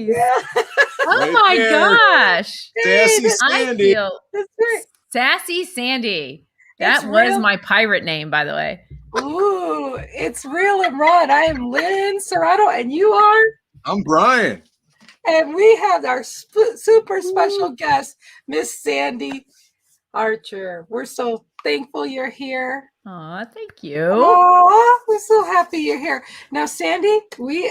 nice. Yeah. Oh Right my there. gosh. Sassy I Sandy. feel That's right. Sassy Sandy. That It's was real. my pirate name, by the way. Ooh, it's real and raw. And I am Lynn Serrano, and you are? I'm Brian. And we have our super special guest, Miss Sandy Archer. We're so thankful you're here. Aw, thank you. Oh, we're so happy you're here. Now, Sandy,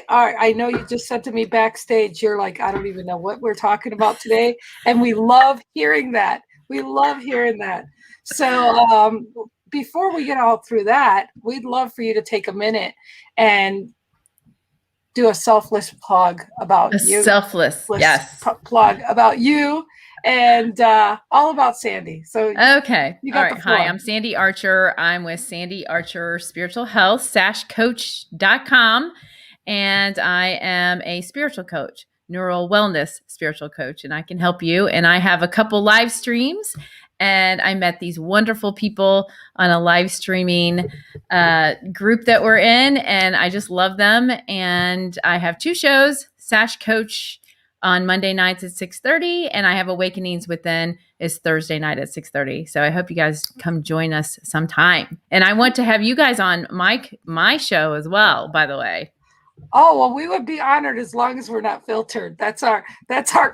I know you just said to me backstage, you're like, I don't even know what we're talking about today. And we love hearing that. We love hearing that. So before we get all through that, we'd love for you to take a minute and do a selfless plug about you. Selfless, yes. Plug about you and all about Sandy. So okay. You All got right. the floor. Hi, I'm Sandy Archer. I'm with Sandy Archer Spiritual Health, coach.com. And I am a spiritual coach, neural wellness spiritual coach, and I can help you. And I have a couple live streams, and I met these wonderful people on a live streaming group that we're in, and I just love them. And I have 2 shows, Sash Coach on Monday nights at 6:30, and I have Awakenings Within is Thursday night at 6:30. So I hope you guys come join us sometime. And I want to have you guys on my show as well, by the way. Oh, well, we would be honored as long as we're not filtered. That's our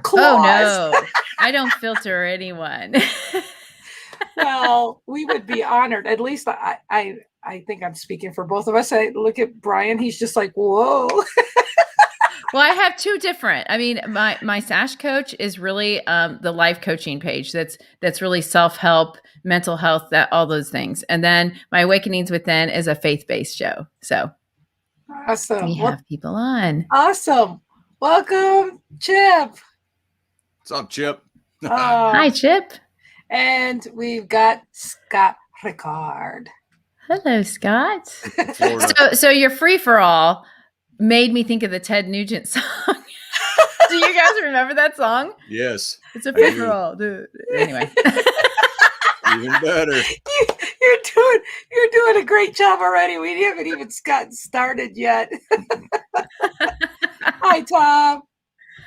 clause. Oh no, I don't filter anyone. Well, we would be honored. At least I think I'm speaking for both of us. I look at Brian; he's just like, whoa. Well, I have 2 different. I mean, my Sash Coach is really the life coaching page. That's really self-help, mental health, that all those things. And then my Awakenings Within is a faith-based show. So Awesome. we have people on. Awesome. Welcome, Chip. What's up, Chip? Hi, Chip. And we've got Scott Ricard. Hello, Scott. Florida. So your free for all made me think of the Ted Nugent song. Do you guys remember that song? Yes. It's a free for all, dude. Anyway. Even better. You're doing a great job already. We haven't even gotten started yet. Hi, Tom.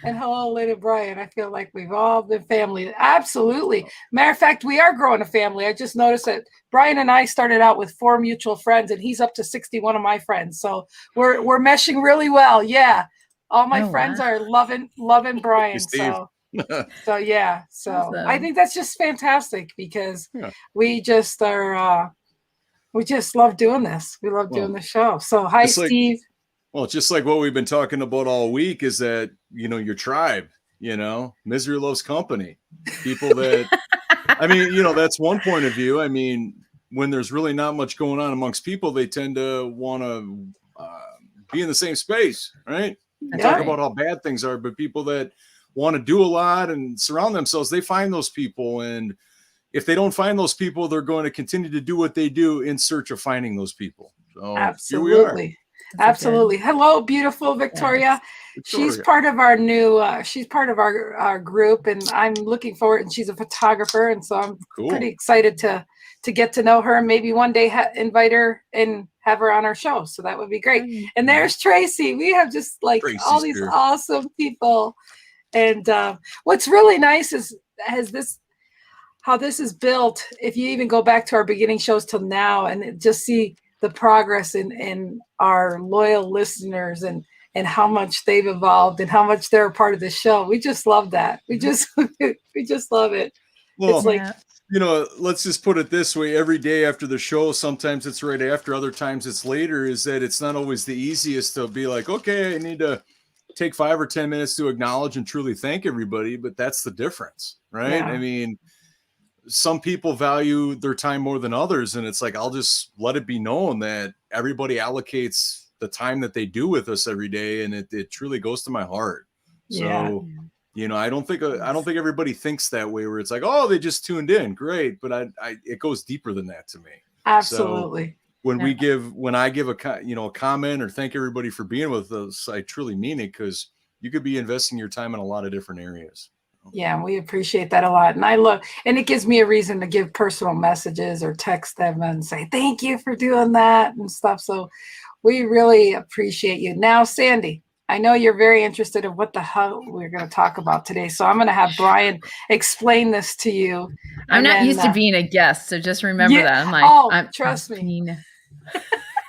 And hello, Lynn and Brian. I feel like we've all been family. Absolutely. Matter of fact, we are growing a family. I just noticed that Brian and I started out with 4 mutual friends, and he's up to 61 of my friends. So we're meshing really well. Yeah. All my friends are loving Brian. So yeah. So awesome. I think that's just fantastic because we just are we just love doing this. We love doing the show. So hi, Steve. Well, just like what we've been talking about all week is that, your tribe, misery loves company. People that, I mean, that's one point of view. I mean, when there's really not much going on amongst people, they tend to want to be in the same space, right? And talk about how bad things are, but people that want to do a lot and surround themselves, they find those people. And if they don't find those people, they're going to continue to do what they do in search of finding those people. So absolutely. Here we are. Absolutely. Hello, beautiful Victoria. She's part of our new, she's part of our group, and I'm looking forward, and she's a photographer. And so I'm pretty excited to get to know her and maybe one day invite her and have her on our show. So that would be great. And there's Tracy. We have just like Tracy's all these awesome people. And what's really nice is how this is built. If you even go back to our beginning shows till now and just see the progress in our loyal listeners and how much they've evolved and how much they're a part of the show. We just love that. We just love it. Well, it's like, let's just put it this way. Every day after the show, sometimes it's right after, other times it's later, is that it's not always the easiest to be like, okay, I need to take 5 or 10 minutes to acknowledge and truly thank everybody. But that's the difference, right? Yeah. I mean, some people value their time more than others. And it's like, I'll just let it be known that everybody allocates the time that they do with us every day. And it truly goes to my heart. So, I don't think everybody thinks that way, where it's like, oh, they just tuned in. Great. But it goes deeper than that to me. Absolutely. So when I give a comment or thank everybody for being with us, I truly mean it, because you could be investing your time in a lot of different areas. Yeah, we appreciate that a lot. And it gives me a reason to give personal messages or text them and say, thank you for doing that and stuff. So we really appreciate you. Now, Sandy, I know you're very interested in what the hell we're going to talk about today. So I'm going to have Brian explain this to you. I'm not used to being a guest, so just remember that. I'm like, trust me.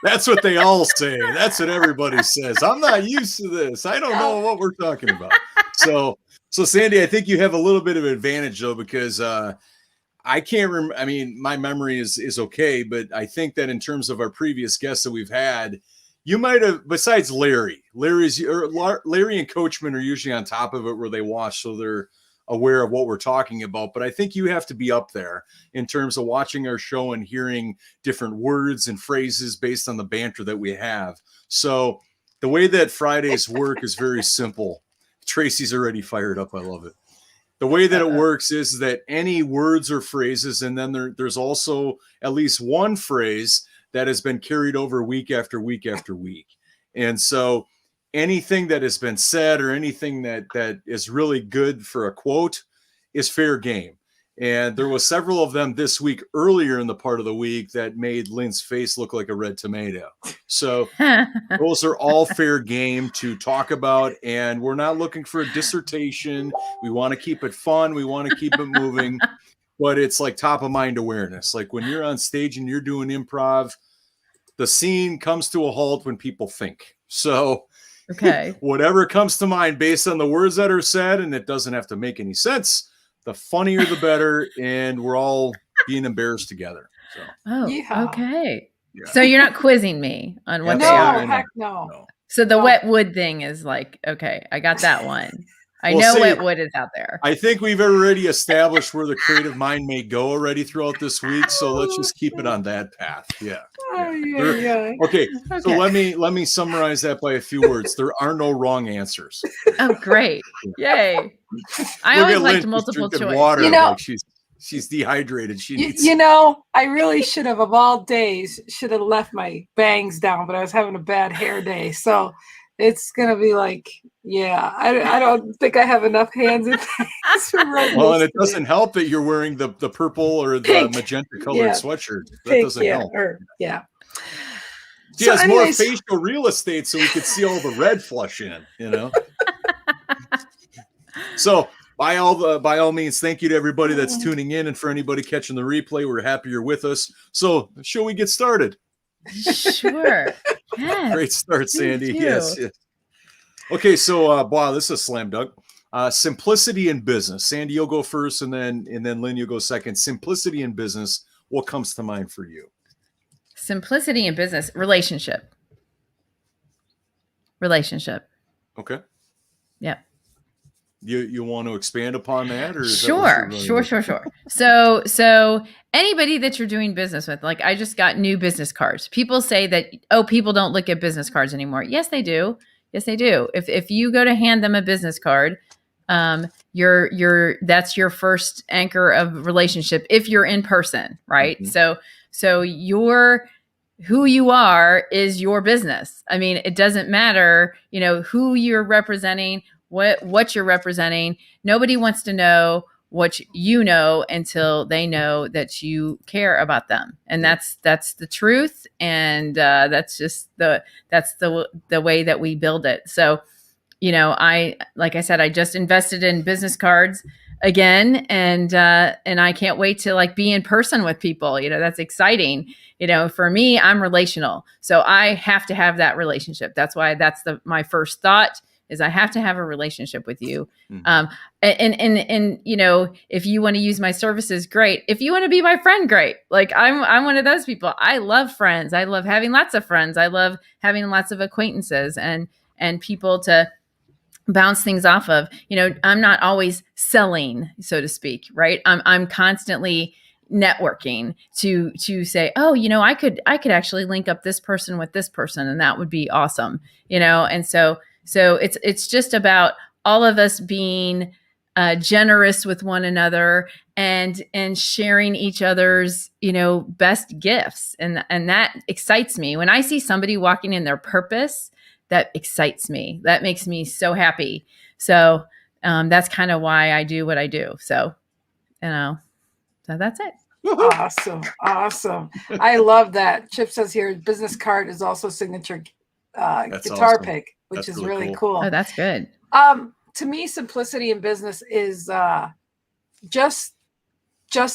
That's what they all say. That's what everybody says. I'm not used to this. I don't know what we're talking about. So Sandy, I think you have a little bit of an advantage though, because I can't remember. I mean, my memory is okay, but I think that in terms of our previous guests that we've had, you might have, besides Larry and Coachman are usually on top of it where they watch, so they're aware of what we're talking about. But I think you have to be up there in terms of watching our show and hearing different words and phrases based on the banter that we have. So the way that Fridays work is very simple. Tracy's already fired up. I love it. The way that it works is that any words or phrases, and then there's also at least one phrase that has been carried over week after week after week. And so anything that has been said or anything that is really good for a quote is fair game. And there was several of them this week earlier in the part of the week that made Lynn's face look like a red tomato. So those are all fair game to talk about. And we're not looking for a dissertation. We want to keep it fun. We want to keep it moving. But it's like top of mind awareness. Like when you're on stage and you're doing improv, the scene comes to a halt when people think. So whatever comes to mind based on the words that are said, and it doesn't have to make any sense, the funnier the better, and we're all being embarrassed together. So. Okay. Yeah. So you're not quizzing me on what they are? Heck no. So the wet wood thing is like, okay, I got that one. I know wet wood is out there. I think we've already established where the creative mind may go already throughout this week. So let's just keep it on that path. Yeah. Okay. So let me summarize that by a few words. There are no wrong answers. Oh, great. Yay. I always liked multiple choice. Water, like she's dehydrated. She needs. I really should have, of all days, left my bangs down, but I was having a bad hair day. So it's going to be like, I don't think I have enough hands and things. Well, and it doesn't help that you're wearing the purple or the pink, magenta colored sweatshirt. That doesn't help. She has more facial real estate, so we could see all the red flush in, So by all means, thank you to everybody that's tuning in, and for anybody catching the replay, we're happy you're with us. So shall we get started? Sure. Yes. Great start, Sandy. Yes. Okay, so wow, this is a slam dunk. Simplicity in business. Sandy, you'll go first, and then Lynn, you'll go second. Simplicity in business. What comes to mind for you? Simplicity in business. Relationship. Okay. Yep. You want to expand upon that, or sure. So anybody that you're doing business with, like I just got new business cards. People say that, people don't look at business cards anymore. Yes, they do. If you go to hand them a business card, that's your first anchor of relationship if you're in person, right? Mm-hmm. So who you are is your business. I mean, it doesn't matter, who you're representing, what you're representing. Nobody wants to know what you know until they know that you care about them. And that's the truth. And that's just the way that we build it. So, like I said, I just invested in business cards again, and I can't wait to be in person with people. That's exciting. For me, I'm relational, so I have to have that relationship. That's why my first thought is I have to have a relationship with you. Mm-hmm. And if you want to use my services, great. If you want to be my friend, great. Like I'm one of those people. I love friends. I love having lots of friends. I love having lots of acquaintances and people to bounce things off of. I'm not always selling, so to speak, right? I'm constantly networking to say, I could actually link up this person with this person, and that would be awesome. And so it's just about all of us being generous with one another and sharing each other's, best gifts. And that excites me. When I see somebody walking in their purpose, that excites me. That makes me so happy. So that's kind of why I do what I do. So, so that's it. Awesome. I love that. Chip says here, business card is also signature guitar awesome. pick, which That's is really cool. cool. Oh, that's good. To me, simplicity in business is just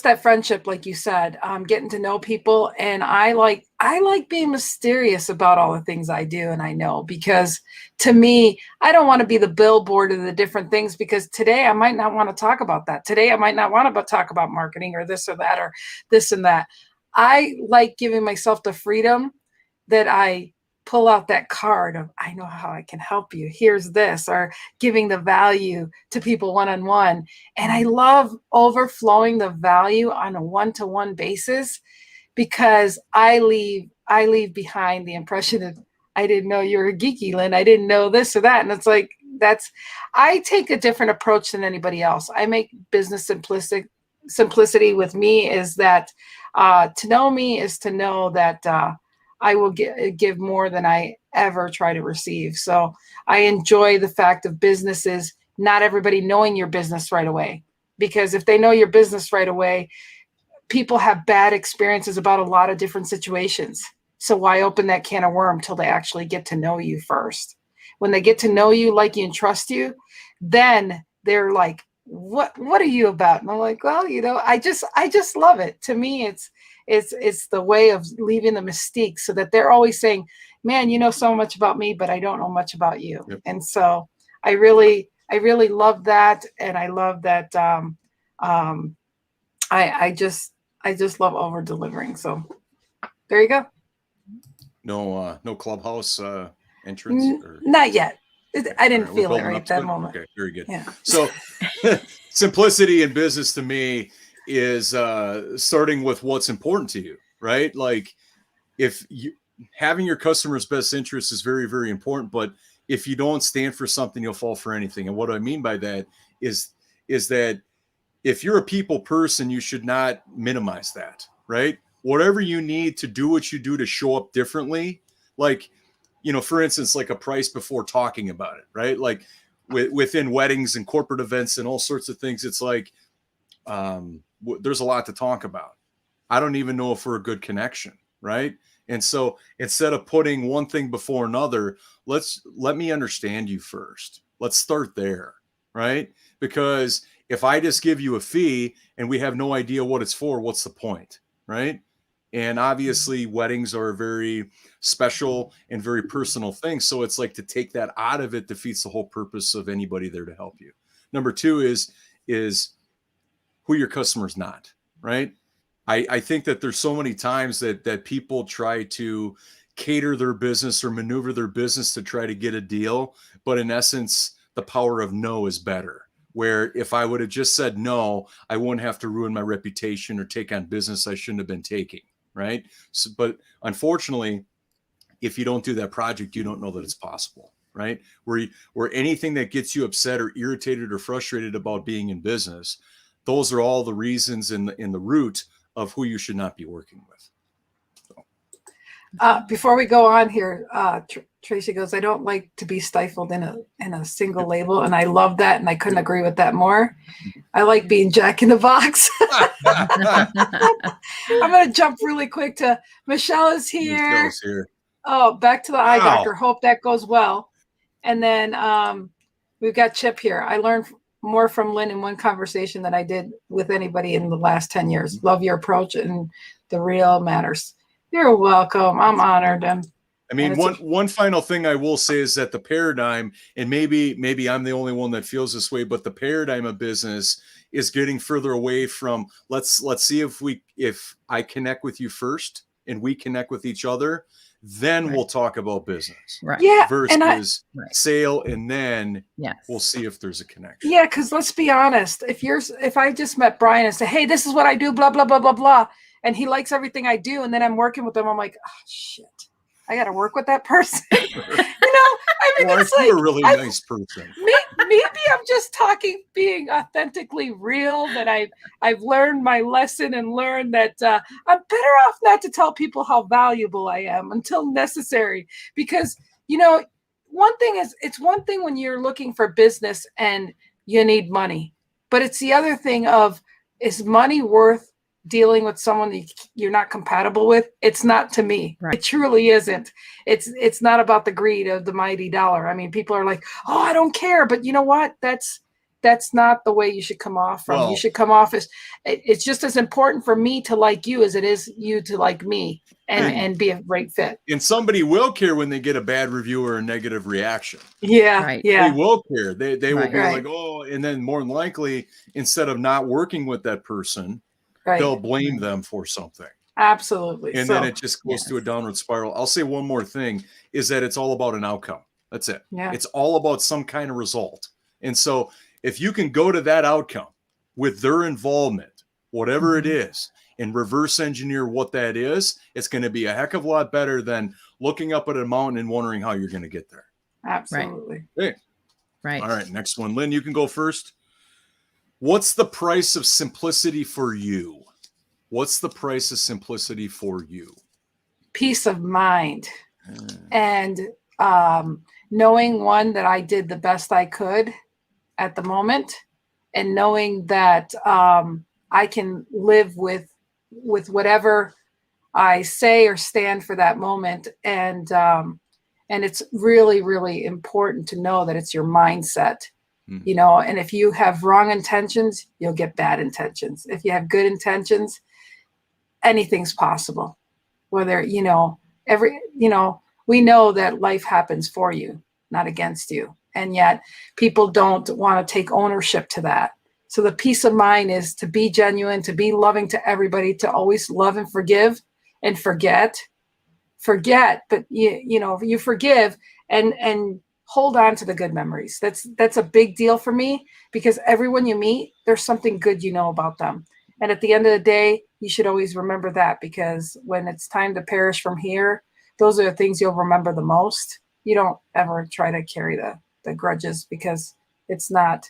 that friendship, like you said, getting to know people. And I like being mysterious about all the things I do and I know, because to me, I don't want to be the billboard of the different things, because today I might not want to talk about that. Today I might not want to talk about marketing or this or that or this and that. I like giving myself the freedom that I pull out that card of, I know how I can help you. Here's this, or giving the value to people one-on-one. And I love overflowing the value on a one-to-one basis, because I leave behind the impression of, I didn't know you were geeky, Lynn. I didn't know this or that. And it's like, I take a different approach than anybody else. I make business simplicity with me is that to know me is to know that I will give more than I ever try to receive. So I enjoy the fact of businesses, not everybody knowing your business right away, because if they know your business right away, people have bad experiences about a lot of different situations. So why open that can of worm till they actually get to know you first? When they get to know you, like you, and trust you, then they're like, what are you about? And I'm like, well, I just love it. To me, it's the way of leaving the mystique, so that they're always saying, man, you know so much about me, but I don't know much about you. Yep. And so I really love that. And I love that. I just love over delivering. So there you go. No clubhouse entrance? Not yet. I didn't Right, feel it right at that moment. Okay, very good. Yeah. So simplicity in business to me is starting with what's important to you, right? Like having your customer's best interest is very, very important, but if you don't stand for something, you'll fall for anything. And what I mean by that is that if you're a people person, you should not minimize that, right? Whatever you need to do what you do to show up differently, like, for instance, like a price before talking about it, right? Like within weddings and corporate events and all sorts of things, it's like there's a lot to talk about. I don't even know if we're a good connection, right? And so instead of putting one thing before another, let me understand you first. Let's start there, right? Because if I just give you a fee and we have no idea what it's for, what's the point, right? And obviously weddings are a very special and very personal thing. So it's like, to take that out of it defeats the whole purpose of anybody there to help you. Number two is who your customer's not, right? I think that there's so many times that people try to cater their business or maneuver their business to try to get a deal. But in essence, the power of no is better. Where if I would have just said no, I wouldn't have to ruin my reputation or take on business I shouldn't have been taking, right? So, but unfortunately, if you don't do that project, you don't know that it's possible, right? Where anything that gets you upset or irritated or frustrated about being in business, those are all the reasons in the root of who you should not be working with. Before we go on here, Tracy goes, I don't like to be stifled in a single label. And I love that. And I couldn't agree with that more. I like being Jack in the Box. I'm going to jump really quick to Michelle is here. Michelle's here. Oh, back to the eye doctor. Hope that goes well. And then we've got Chip here. I learned more from Lynn in one conversation than I did with anybody in the last 10 years. Love your approach, and the real matters. You're welcome. I'm honored. I mean, one final thing I will say is that the paradigm, and maybe I'm the only one that feels this way, but the paradigm of business is getting further away from let's see if I connect with you first and we connect with each other, then we'll talk about business. Right. Yeah. Versus sale, and then we'll see if there's a connection. Yeah, because let's be honest. If I just met Brian and say, hey, this is what I do, blah, blah, blah, blah, blah, and he likes everything I do, and then I'm working with him, I'm like, oh, shit. I got to work with that person. Well, it's like, you're a really nice person. Maybe I'm just being authentically real, that I've learned my lesson and learned that I'm better off not to tell people how valuable I am until necessary. Because, one thing is, it's one thing when you're looking for business and you need money, but it's the other thing of, is money worth dealing with someone that you're not compatible with, it's not to me. Right. It truly isn't. It's not about the greed of the mighty dollar. I mean, people are like, oh, I don't care. But you know what? That's not the way you should come off from. Well, you should come off as, it's just as important for me to like you as it is you to like me and be a great fit. And somebody will care when they get a bad review or a negative reaction. Yeah. Right. Yeah. They will care. They will be like, oh, and then more than likely, instead of not working with that person, they'll blame them for something. Absolutely. And then it just goes to a downward spiral. I'll say one more thing is that it's all about an outcome. That's it. Yeah. It's all about some kind of result. And so if you can go to that outcome with their involvement, whatever it is, and reverse engineer what that is, it's going to be a heck of a lot better than looking up at a mountain and wondering how you're going to get there. Absolutely. Hey. Right. All right. Next one. Lynn, you can go first. What's the price of simplicity for you? What's the price of simplicity for you? Peace of mind. And knowing, one, that I did the best I could at the moment, and knowing that I can live with whatever I say or stand for that moment. And it's really, really important to know that it's your mindset. You know, and if you have wrong intentions, you'll get bad intentions. If you have good intentions, anything's possible. Whether, we know that life happens for you, not against you. And yet people don't want to take ownership to that. So the peace of mind is to be genuine, to be loving to everybody, to always love and forgive and forget, but you forgive and hold on to the good memories. That's a big deal for me, because everyone you meet, there's something good about them. And at the end of the day, you should always remember that, because when it's time to perish from here, those are the things you'll remember the most. You don't ever try to carry the grudges, because it's not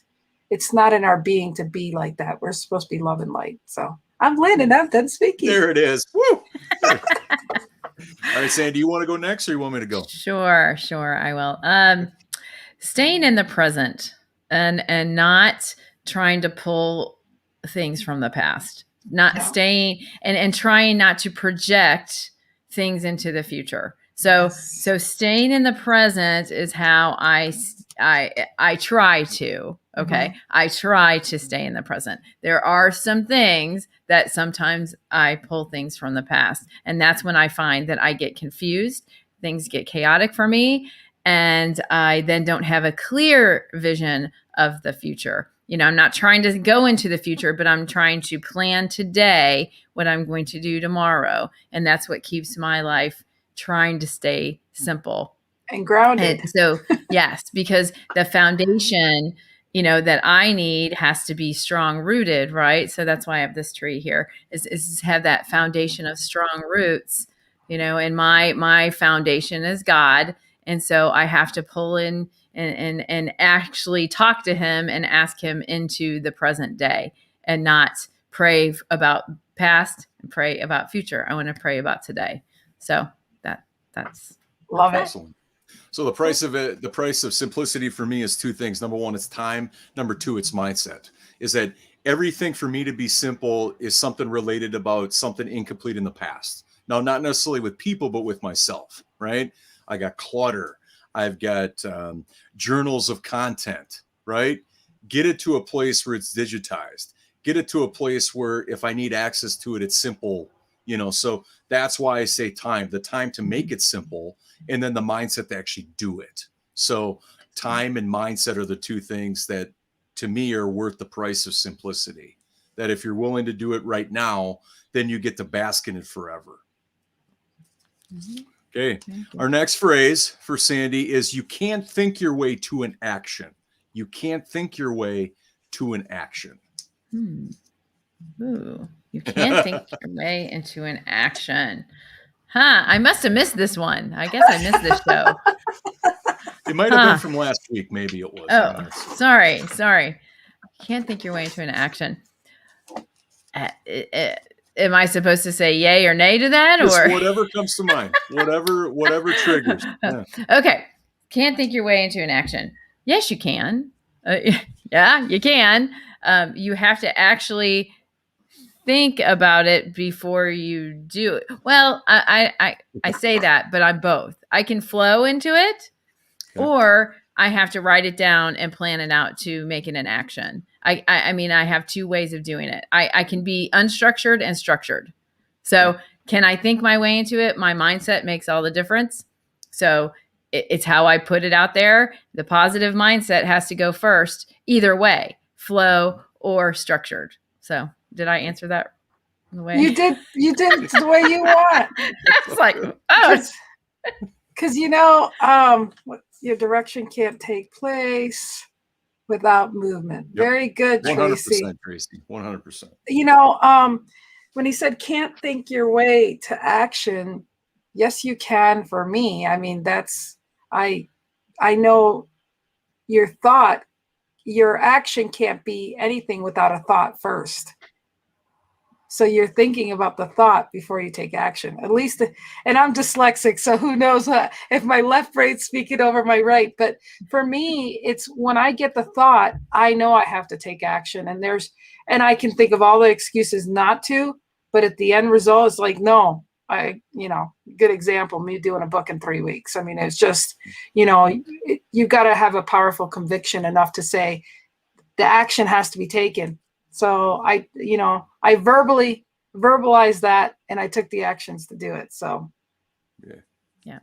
in our being to be like that. We're supposed to be love and light. So I'm Lynn, and I'm done speaking. There it is. Woo! All right, Sandy, you want to go next, or you want me to go? Sure, I will. Staying in the present and not trying to pull things from the past, staying and trying not to project things into the future. So staying in the present is how I try to. Okay. I try to stay in the present. There are some things that sometimes I pull things from the past, and that's when I find that I get confused. Things get chaotic for me, and I then don't have a clear vision of the future. I'm not trying to go into the future, but I'm trying to plan today what I'm going to do tomorrow. And that's what keeps my life trying to stay simple and grounded. And so, yes, because the foundation, that I need has to be strong rooted, right? So that's why I have this tree here is have that foundation of strong roots, and my foundation is God. And so I have to pull in and actually talk to him and ask him into the present day, and not pray about past and pray about future. I want to pray about today. So that's love it. Excellent. So the price of simplicity for me is two things. Number one, it's time. Number two, it's mindset. Is that everything for me to be simple is something related about something incomplete in the past. Now, not necessarily with people, but with myself, right? I got clutter. I've got journals of content, right? Get it to a place where it's digitized. Get it to a place where if I need access to it, it's simple, so that's why I say time, the time to make it simple, and then the mindset to actually do it. So time and mindset are the two things that to me are worth the price of simplicity. That if you're willing to do it right now, then you get to bask in it forever. Okay. Our next phrase for Sandy is you can't think your way to an action. You can't think your way to an action. Ooh, you can't think your way into an action. I must have missed this one. I guess I missed this show. It might have been from last week. Maybe it was. Oh, sorry. Can't think your way into an action. Am I supposed to say yay or nay to that? Just or whatever comes to mind, whatever triggers. Yeah. Okay. Can't think your way into an action. Yes, you can. Yeah, you can. You have to actually think about it before you do it. Well, I say that, but I'm both. I can flow into it, or I have to write it down and plan it out to make it an action. I mean, I have two ways of doing it. I can be unstructured and structured. So can I think my way into it? My mindset makes all the difference. So it's how I put it out there. The positive mindset has to go first, either way, flow or structured. So did I answer that the way you did? You did the way you want. It's like, oh, because your direction can't take place without movement. Yep. Very good, Tracy. 100%, Tracy. 100%. When he said can't think your way to action, yes, you can. For me, I mean, I know your action can't be anything without a thought first. So you're thinking about the thought before you take action, at least. And I'm dyslexic, so who knows if my left brain's speaking over my right. But for me, it's when I get the thought, I know I have to take action. And I can think of all the excuses not to, but at the end result, it's like, no, good example, me doing a book in 3 weeks. I mean, it's just, you've got to have a powerful conviction enough to say the action has to be taken. So I verbalized that, and I took the actions to do it. So yeah,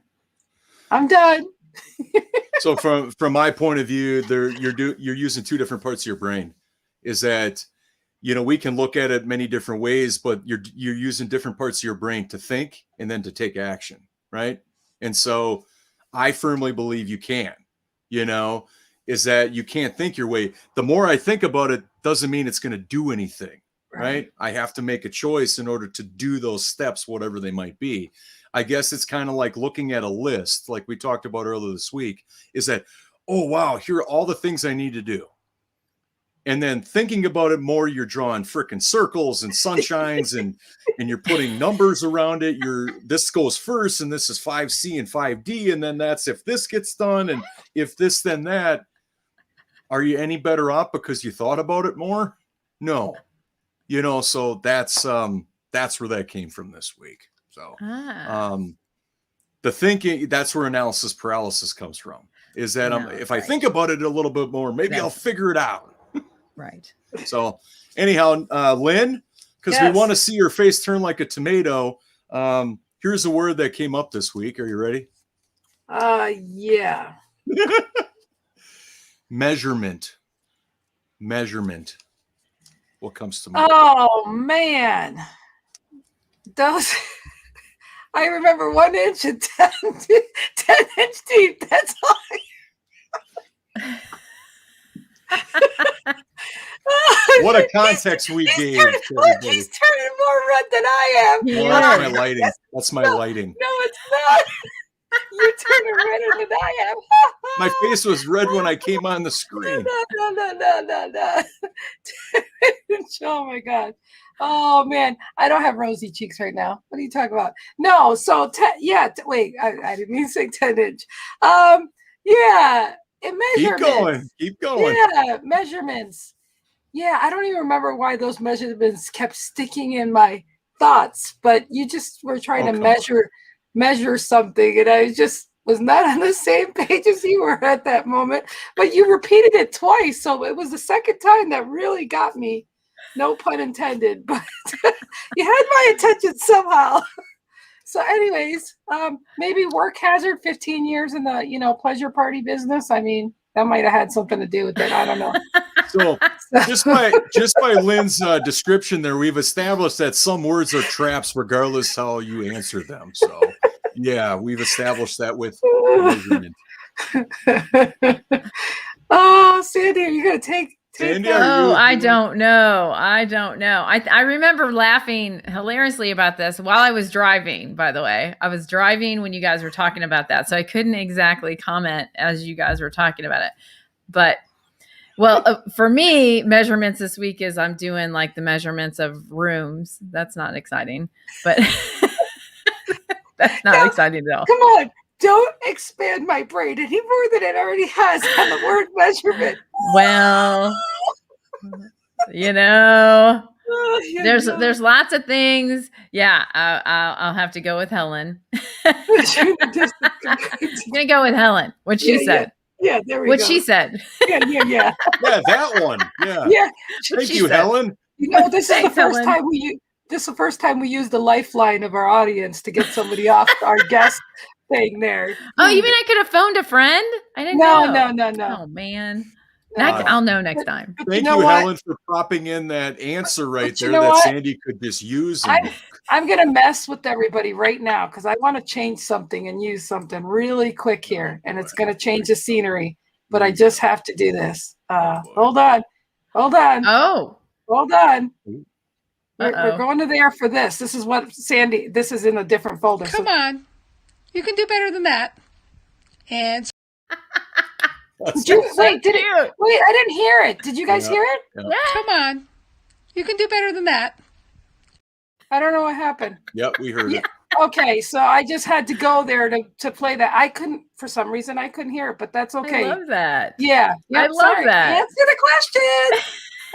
I'm done. So from my point of view, you're using two different parts of your brain. Is that, we can look at it many different ways, but you're using different parts of your brain to think and then to take action, right? And so I firmly believe you can, is that you can't think your way. The more I think about it doesn't mean it's going to do anything, right? I have to make a choice in order to do those steps, whatever they might be. I guess it's kind of like looking at a list, like we talked about earlier this week, is that, oh, wow, here are all the things I need to do. And then thinking about it more, you're drawing freaking circles and sunshines and you're putting numbers around it. This goes first, and this is 5C and 5D. And then that's if this gets done, and if this, then that. Are you any better off because you thought about it more? No. So that's where that came from this week. So the thinking, that's where analysis paralysis comes from, is that if I think about it a little bit more, maybe I'll figure it out. Right. So anyhow, Lynn, because we want to see your face turn like a tomato. Here's a word that came up this week. Are you ready? Yeah. Measurement. What comes to mind? Oh man, those. I remember 1 inch and 10 inch deep. That's all. What a context we gave. He's turning more red than I am. Well, that's my lighting. That's my lighting. No, it's not. You're turning redder than I am. My face was red when I came on the screen. No. Oh my God. Oh man, I don't have rosy cheeks right now. What are you talking about? No, so wait, I didn't mean to say 10 inch. Yeah, measurements. Keep going. Yeah, measurements. Yeah, I don't even remember why those measurements kept sticking in my thoughts, but you just were trying to measure something, and I just was not on the same page as you were at that moment. But you repeated it twice, so it was the second time that really got me. No pun intended, but you had my attention somehow. So anyways, maybe work hazard, 15 years in the, pleasure party business. I mean, that might have had something to do with it. I don't know. So just by Lynn's description there, we've established that some words are traps regardless how you answer them. So yeah, we've established that with measurement. Oh, Sandy, are you going to take Sandy, I don't know. I remember laughing hilariously about this while I was driving, by the way. I was driving when you guys were talking about that, so I couldn't exactly comment as you guys were talking about it. But, for me, measurements this week is I'm doing like the measurements of rooms. That's not exciting, but that's not exciting at all. Come on. Don't expand my brain any more than it already has on the word measurement. Well, There's lots of things. Yeah, I'll have to go with Helen. I'm gonna go with Helen. What she said. Yeah, there we go. What she said. Yeah. Yeah, that one. Yeah. Yeah. Thank you, Helen. This is the first time this is the first time we use the lifeline of our audience to get somebody off our guest thing there. Oh, you mean I could have phoned a friend? I didn't know. No. Oh man. I'll know next time. Thank you, Helen, for popping in that answer right there that Sandy could just use. I'm going to mess with everybody right now because I want to change something and use something really quick here. And it's going to change the scenery. But I just have to do this. Hold on. Oh. Hold on. We're going to there for this. This is what Sandy, this is in a different folder. Come on. You can do better than that. And wait, I didn't hear it. Did you guys hear it? Yeah. Come on. You can do better than that. I don't know what happened. Yep, we heard it. Okay, so I just had to go there to play that. For some reason, I couldn't hear it, but that's okay. I love that. Yeah. I love that. Answer the question.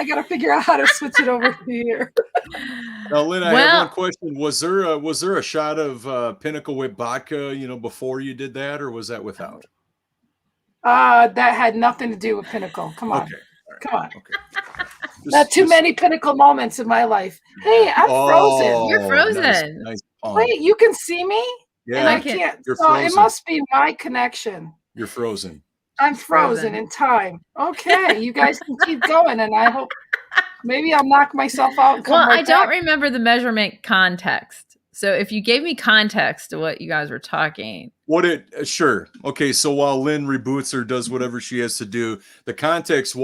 I got to figure out how to switch it over here. Now, Lynn, I have one question. Was there a shot of Pinnacle Whip vodka, before you did that, or was that without? That had nothing to do with Pinnacle. Come on. Okay. Right. Come on. Okay. Not too many Pinnacle moments in my life. Hey, I'm frozen. You're frozen. Nice. Wait, you can see me? Yeah. And I can't. You're so frozen. It must be my connection. You're frozen. I'm frozen in time. Okay, you guys can keep going, and I hope maybe I'll knock myself out. And come I don't back. remember the measurement context. So if you gave me context to what you guys were talking. Sure. Okay. So while Lynn reboots or does whatever she has to do, the context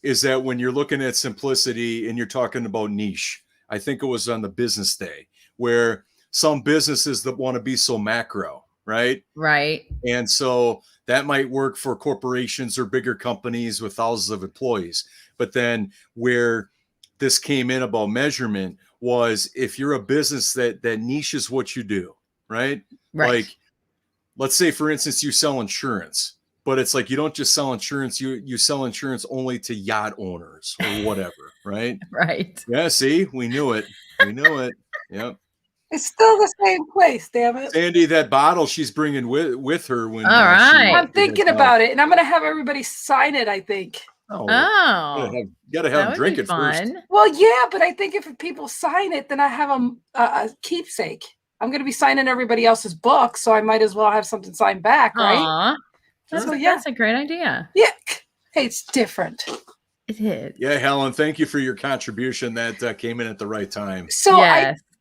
is that when you're looking at simplicity and you're talking about niche, I think it was on the business day where some businesses that want to be so macro, right? Right. And so that might work for corporations or bigger companies with thousands of employees. But then where this came in about measurement was if you're a business that niches what you do, right? Like, let's say, for instance, you sell insurance, but it's like you don't just sell insurance, you sell insurance only to yacht owners or whatever, right? Right. Yeah, see, we knew it. Yep. It's still the same place, damn it. Sandy, that bottle she's bringing with her when all right. I'm thinking about it, and I'm going to have everybody sign it, I think. You gotta have them drink it first. Well, yeah, but I think if people sign it, then I have a keepsake. I'm going to be signing everybody else's book, so I might as well have something signed back, right? That's a great idea. Yeah. Hey, it's different. It is. Yeah, Helen, thank you for your contribution. That came in at the right time. So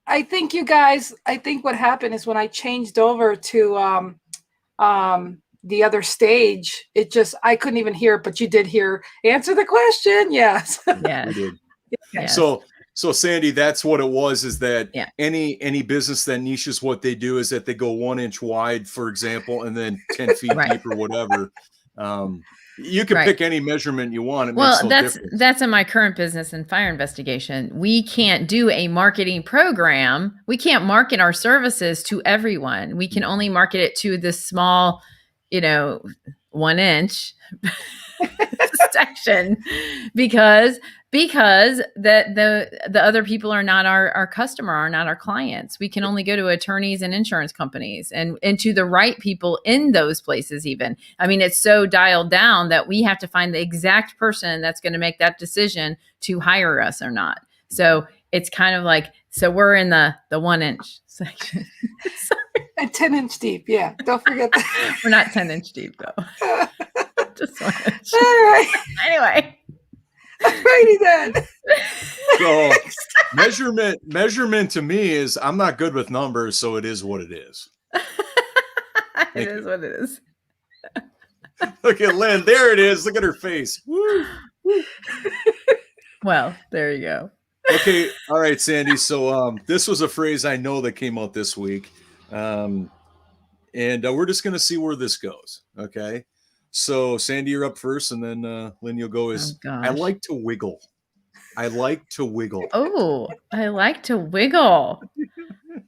I think you guys, what happened is when I changed over to the other stage, I couldn't even hear it, but you did hear answer the question. Yes. Yes. We did. Yes. So Sandy, that's what it was, is that any business that niches what they do is that they go 1 inch wide, for example, and then 10 feet deep or whatever. You can pick any measurement you want. That's in my current business in fire investigation. We can't do a marketing program. We can't market our services to everyone. We can only market it to this small, 1 inch section because the other people are not our customer, are not our clients. We can only go to attorneys and insurance companies and to the right people in those places even. I mean, it's so dialed down that we have to find the exact person that's going to make that decision to hire us or not. So it's kind of like, so we're in the 1 inch section. And 10 inch deep. Yeah. Don't forget that. We're not 10 inch deep though. Just 1 inch. All right. Anyway. Alrighty then. So measurement to me is, I'm not good with numbers, so it is what it is. It is what it is. Look at Lynn. There it is. Look at her face. Woo. Well, there you go. Okay. All right, Sandy. So this was a phrase I know that came out this week. And we're just going to see where this goes. Okay. So Sandy, you're up first, and then Lynn, you'll go. I like to wiggle. I like to wiggle. Oh, I like to wiggle.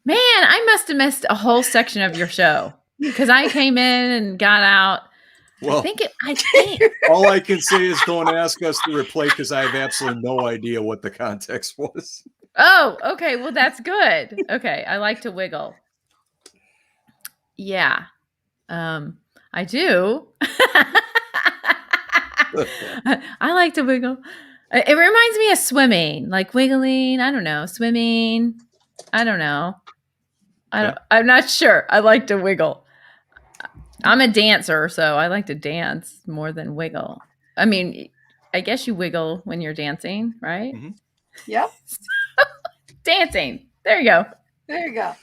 Man, I must have missed a whole section of your show because I came in and got out. Well, I think all I can say is don't ask us to replay because I have absolutely no idea what the context was. Oh, okay. Well, that's good. Okay. I like to wiggle. Yeah. I do. I like to wiggle. It reminds me of swimming, like wiggling. I don't know. Swimming. I don't know. I'm not sure. I like to wiggle. I'm a dancer, so I like to dance more than wiggle. I mean, I guess you wiggle when you're dancing, right? Mm-hmm. Yep. Dancing. There you go. There you go.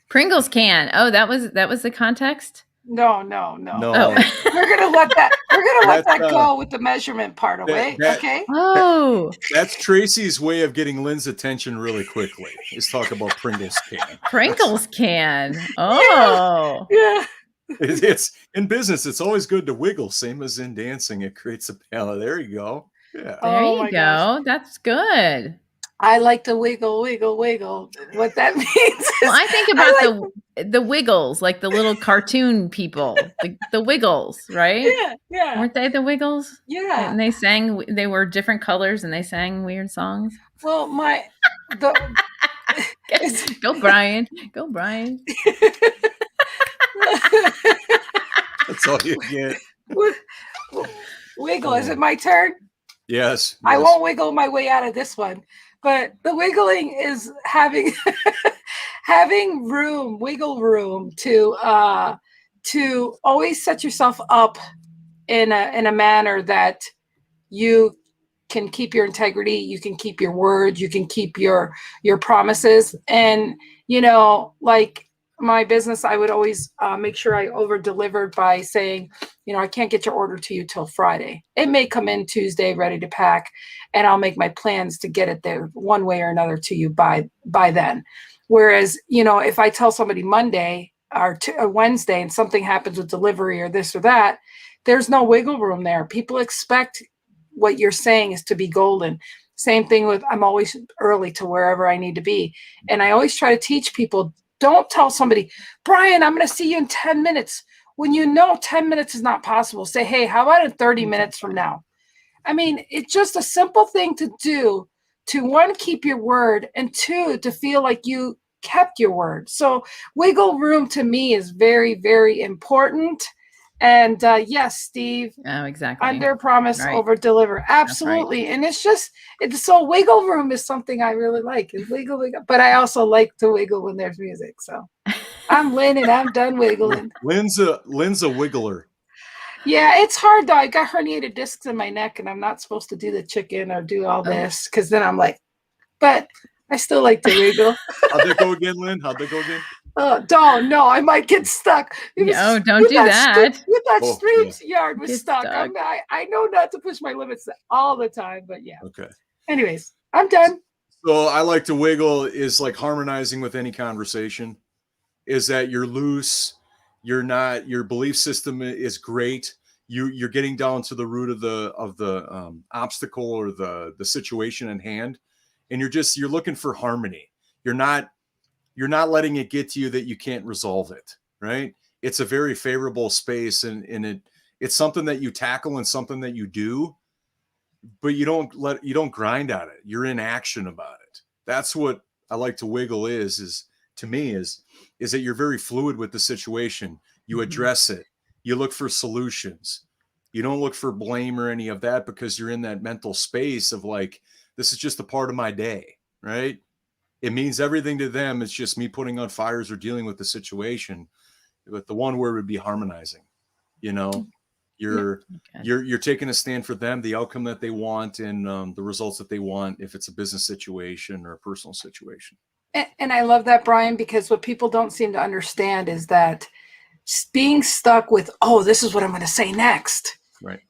Pringles can. Oh, that was the context? No. Oh. We're gonna let that go with the measurement part away. Okay. Oh. That's Tracy's way of getting Lynn's attention really quickly. Is talk about Pringles can. Pringles can. Oh. Yeah. It's in business. It's always good to wiggle. Same as in dancing. It creates a palette. There you go. Yeah. There Oh you my go. gosh. That's good. I like to wiggle. What that means is, Well, I think about the Wiggles, like the little cartoon people, the Wiggles, right? Yeah. Weren't they the Wiggles? Yeah. And they were different colors and they sang weird songs. Well, Go Brian. Go Brian. That's all you get. Wiggle. Is it my turn? Yes. I won't wiggle my way out of this one. But the wiggling is having wiggle room to always set yourself up in a manner that you can keep your integrity, you can keep your word, you can keep your promises. And like my business, I would always make sure I over delivered by saying, I can't get your order to you till Friday. It may come in Tuesday ready to pack, and I'll make my plans to get it there one way or another to you by then. Whereas, if I tell somebody Monday or Wednesday and something happens with delivery or this or that, there's no wiggle room there. People expect what you're saying is to be golden. Same thing with, I'm always early to wherever I need to be. And I always try to teach people, don't tell somebody, Brian, I'm going to see you in 10 minutes. When 10 minutes is not possible, say, hey, how about in 30 minutes from now? I mean, it's just a simple thing to do to, one, keep your word, and two, to feel like you kept your word. So wiggle room to me is very, very important. And yes, Steve. Oh, exactly. Under promise, right. Over deliver. Absolutely. Right. And it's so wiggle room is something I really like. Is wiggle. But I also like to wiggle when there's music. So I'm Lynn and I'm done wiggling. Lynn's a wiggler. Yeah, it's hard though. I got herniated discs in my neck and I'm not supposed to do the chicken or do all this because then I'm like, but I still like to wiggle. How'd that go again, Lynn? How'd that go again? No, I might get stuck. No, don't do that. With that street yard was stuck. I know not to push my limits all the time, but yeah. Okay. Anyways, I'm done. So I like to wiggle is like harmonizing with any conversation. Is that you're loose, you're not, your belief system is great. You're getting down to the root of the obstacle or the situation in hand, and you're looking for harmony. You're not letting it get to you that you can't resolve it, right? It's a very favorable space, and it's something that you tackle and something that you do, but you don't grind on it. You're in action about it. That's what I like to wiggle is to me is that you're very fluid with the situation. You address it. You look for solutions. You don't look for blame or any of that because you're in that mental space of like, this is just a part of my day, right? It means everything to them. It's just me putting on fires or dealing with the situation. But the one word would be harmonizing. You're taking a stand for them, the outcome that they want, and the results that they want. If it's a business situation or a personal situation. And I love that, Brian, because what people don't seem to understand is that being stuck with, this is what I'm going to say next. Right.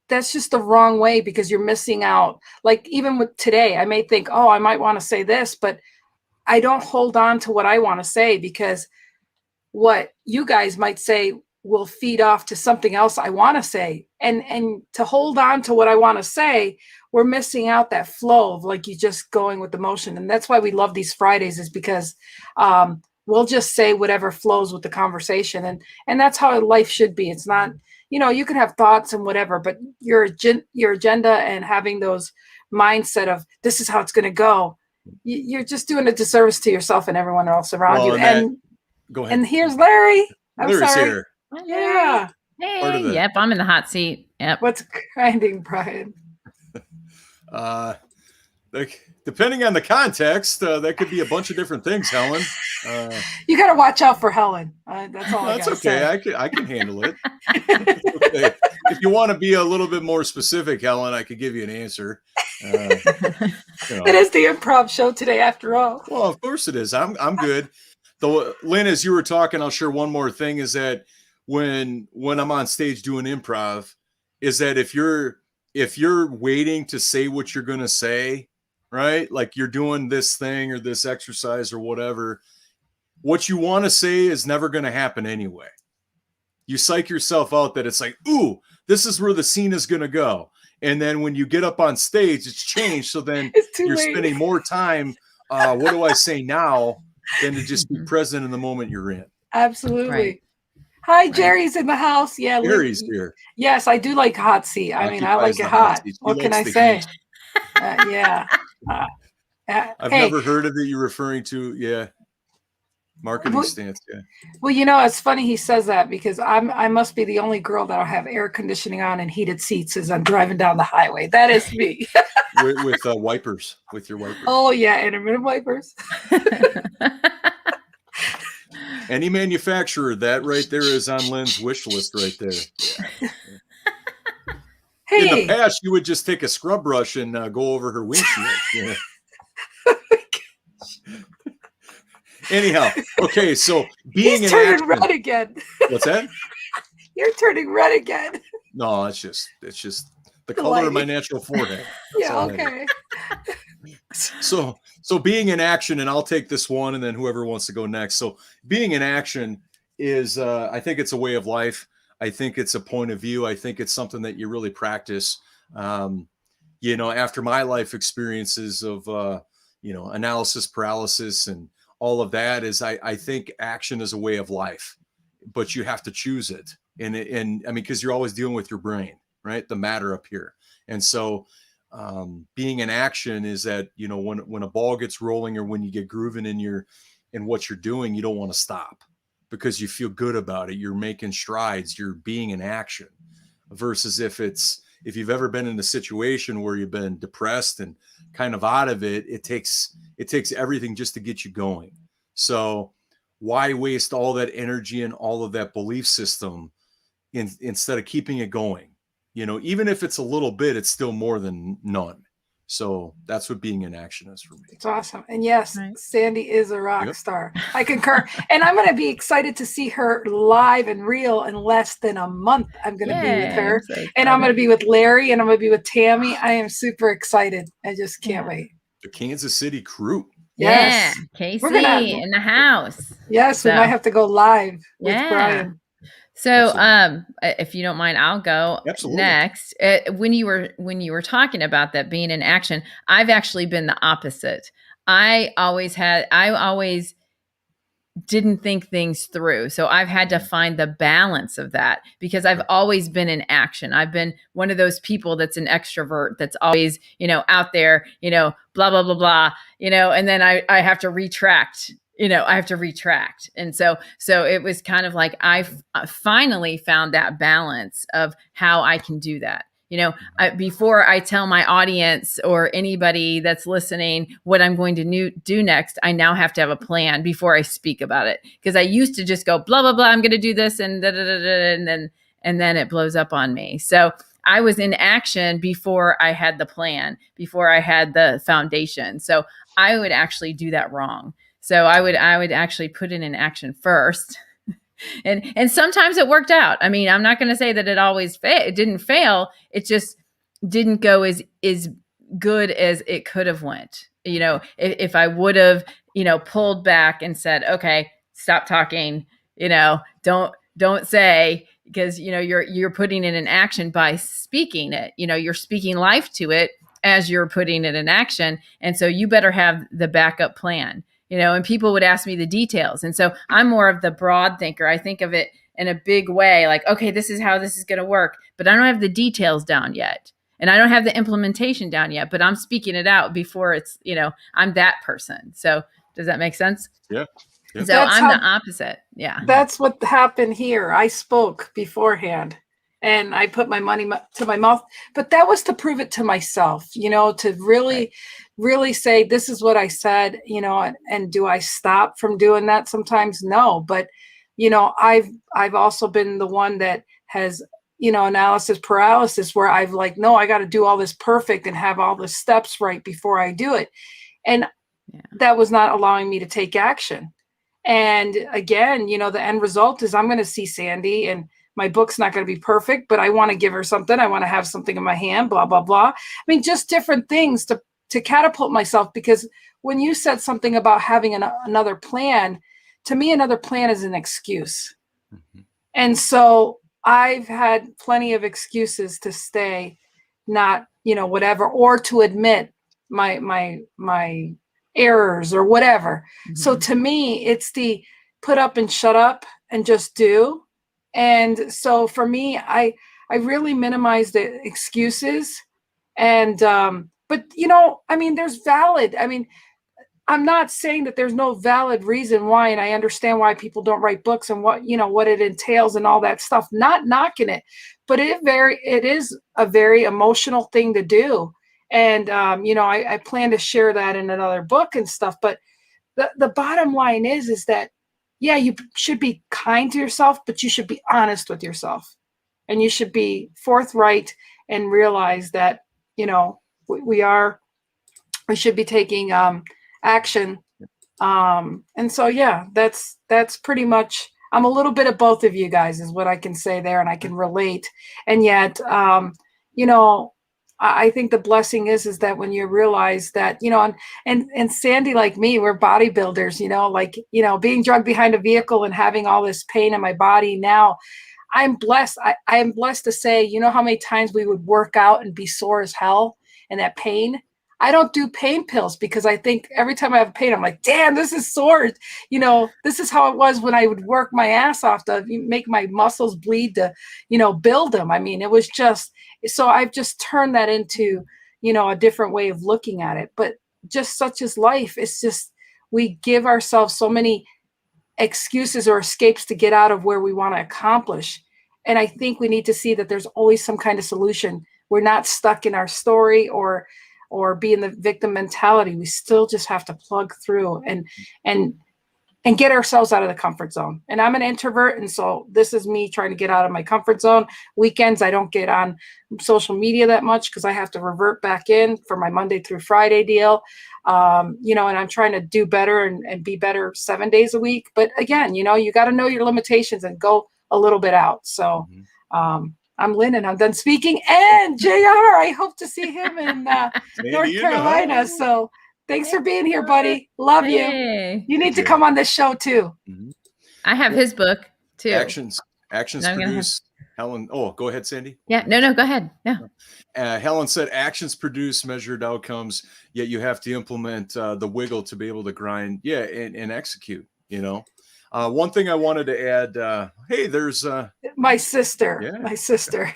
That's just the wrong way because you're missing out. Like even with today, I may think, I might want to say this, but I don't hold on to what I want to say because what you guys might say will feed off to something else I want to say. And to hold on to what I want to say, we're missing out that flow of like you just going with the motion. And that's why we love these Fridays is because we'll just say whatever flows with the conversation. And that's how life should be. It's not, you can have thoughts and whatever, but your agenda and having those mindset of this is how it's going to go, you're just doing a disservice to yourself and everyone else around you. And go ahead. And here's Larry. Larry's sorry. here. Yeah. Hey, yep, I'm in the hot seat. Yep. What's grinding, Brian? Depending on the context, that could be a bunch of different things, Helen. You got to watch out for Helen. That's all. That's okay. Say. I can handle it. Okay. If you want to be a little bit more specific, Helen, I could give you an answer. It is the improv show today, after all. Well, of course it is. I'm good. Though, Lynn, as you were talking, I'll share one more thing. Is that when I'm on stage doing improv, is that if you're waiting to say what you're going to say, right? Like you're doing this thing or this exercise or whatever, what you want to say is never going to happen anyway. You psych yourself out that it's like, ooh, this is where the scene is going to go. And then when you get up on stage, it's changed. So then you're spending more time. What do I say now than to just be present in the moment you're in? Absolutely. Right. Hi, Jerry's in the house. Yeah. Jerry's here. Yes, I do like hot seat. I mean, I like it hot. What can I say? Yeah. I've never heard of it. You're referring to, yeah. Marketing stance, yeah. Well, it's funny he says that because I must be the only girl that'll have air conditioning on and heated seats as I'm driving down the highway. That is me. with wipers, with your wipers. Oh yeah, intermittent wipers. Any manufacturer, that right there is on Lynn's wish list right there. Yeah. Hey. In the past, you would just take a scrub brush and go over her windshield. Yeah. Anyhow, okay, so being He's turning red again. What's that? You're turning red again. No, it's just the color of my natural forehead. Yeah, okay. So being in action, and I'll take this one, and then whoever wants to go next. So being in action is, I think it's a way of life. I think it's a point of view. I think it's something that you really practice. After my life experiences of, analysis paralysis and all of that is I think action is a way of life, but you have to choose it. And I mean, because you're always dealing with your brain, right? The matter up here. And so being in action is that, when a ball gets rolling or when you get grooving in what you're doing, you don't want to stop because you feel good about it. You're making strides, you're being in action versus if you've ever been in a situation where you've been depressed and kind of out of it, it takes everything just to get you going. So why waste all that energy and all of that belief system instead of keeping it going? Even if it's a little bit, it's still more than none. So that's what being in action is for me. It's awesome. And yes, right. Sandy is a rock star. I concur. And I'm going to be excited to see her live and real in less than a month. I'm going to be with her. And I'm going to be with Larry and I'm going to be with Tammy. I am super excited. I just can't wait. The Kansas City crew. Yes. Yeah. Casey in the house. Yes, we might have to go live with Brian. So, if you don't mind, I'll go next. When you were talking about that being in action, I've actually been the opposite. I always didn't think things through. So I've had to find the balance of that because I've always been in action. I've been one of those people that's an extrovert that's always, out there, blah, blah, blah, blah, and then I have to retract. And so it was kind of like I finally found that balance of how I can do that. Before I tell my audience or anybody that's listening what I'm going to do next, I now have to have a plan before I speak about it. Because I used to just go blah, blah, blah, I'm going to do this and and then it blows up on me. So I was in action before I had the plan, before I had the foundation. So I would actually do that wrong. So I would actually put it in action first. And sometimes it worked out. I mean, I'm not going to say that it didn't fail. It just didn't go as good as it could have went. If I would have, pulled back and said, okay, stop talking, don't say, because, you're putting it in action by speaking it, you're speaking life to it as you're putting it in action. And so you better have the backup plan. and people would ask me the details. And so I'm more of the broad thinker. I think of it in a big way, like, okay, this is how this is going to work, but I don't have the details down yet. And I don't have the implementation down yet, but I'm speaking it out before it's, I'm that person. So does that make sense? Yeah. Yep. So I'm the opposite. Yeah. That's what happened here. I spoke beforehand and I put my money to my mouth, but that was to prove it to myself, to really say, this is what I said, and do I stop from doing that sometimes? No, but, I've also been the one that has, analysis paralysis, where I've like, no, I got to do all this perfect and have all the steps right before I do it. And that was not allowing me to take action. And again, the end result is I'm going to see Sandy, and my book's not going to be perfect, but I want to give her something. I want to have something in my hand, blah, blah, blah. I mean, just different things to catapult myself, because when you said something about having another plan, to me, another plan is an excuse. Mm-hmm. And so I've had plenty of excuses to stay not, whatever, or to admit my errors or whatever. Mm-hmm. So to me, it's the put up and shut up and just do. And so for me, I really minimize the excuses. And, but there's valid, I'm not saying that there's no valid reason why, and I understand why people don't write books and what it entails and all that stuff, not knocking it, but it is a very emotional thing to do. And, I plan to share that in another book and stuff, but the bottom line is that, yeah, you should be kind to yourself, but you should be honest with yourself, and you should be forthright and realize that, we should be taking, action. And so, yeah, that's pretty much, I'm a little bit of both of you guys is what I can say there, and I can relate. And yet, I think the blessing is that when you realize that, and Sandy, like me, we're bodybuilders, being drugged behind a vehicle and having all this pain in my body. Now I'm blessed. I am blessed to say, how many times we would work out and be sore as hell and that pain. I don't do pain pills, because I think every time I have pain, I'm like, damn, this is sore. This is how it was when I would work my ass off to make my muscles bleed to, build them. It was just, so I've just turned that into, a different way of looking at it. But just such as life, it's just, we give ourselves so many excuses or escapes to get out of where we want to accomplish. And I think we need to see that there's always some kind of solution. We're not stuck in our story or be in the victim mentality. We still just have to plug through and get ourselves out of the comfort zone. And I'm an introvert, and so this is me trying to get out of my comfort zone. Weekends, I don't get on social media that much because I have to revert back in for my Monday through Friday deal. And I'm trying to do better and be better 7 days a week. But again, you got to know your limitations and go a little bit out. So, I'm Lynn, and I'm done speaking. And JR, I hope to see him in North Carolina. So thanks for being here, buddy. Love you. You need to come on this show too. I have his book too. Actions produce. Helen. Oh, go ahead, Sandy. Yeah. No, go ahead. Yeah. Helen said actions produce measured outcomes, yet you have to implement the wiggle to be able to grind. Yeah. And execute, one thing I wanted to add, hey, there's my sister. Yeah. My sister.